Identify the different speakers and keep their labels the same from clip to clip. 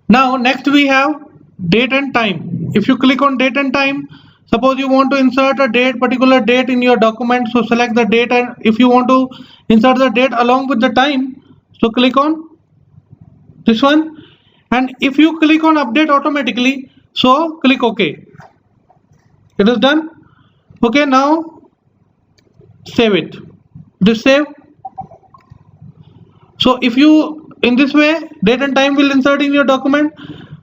Speaker 1: Now next we have date and time. If you click on date and time, suppose you want to insert a particular date in your document, so select the date, and if you want to insert the date along with the time, so click on this one, and if you click on update automatically, so click OK. It is done. Okay, now save it. Just save. So if you, in this way, date and time will insert in your document.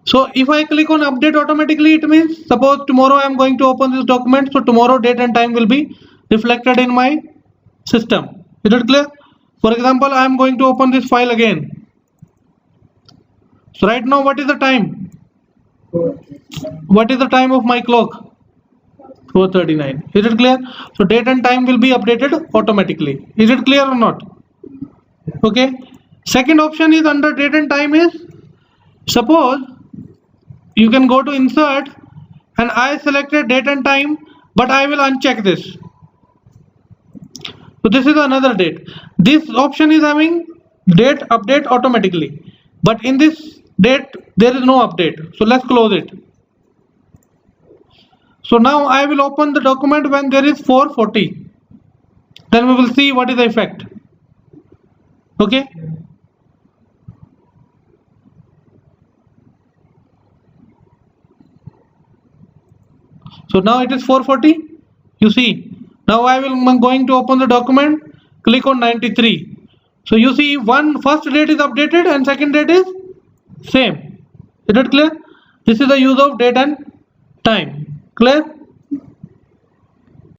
Speaker 1: So if I click on update automatically, it means suppose tomorrow I am going to open this document, so tomorrow date and time will be reflected in my system. Is it clear? For example, I am going to open this file again. So right now, what is the time? What is the time of my clock? 4:39. Is it clear? So date and time will be updated automatically. Is it clear or not? Okay. Second option is under date and time is, suppose you can go to insert and I selected date and time, but I will uncheck this. So this is another date. This option is having date update automatically, but in this date there is no update. So let's close it. So now I will open the document when there is 4:40. Then we will see what is the effect. Okay. So now it is 4:40. You see, now I'm going to open the document. Click on 93. So you see, first date is updated and second date is same. Is it clear? This is the use of date and time. Clear?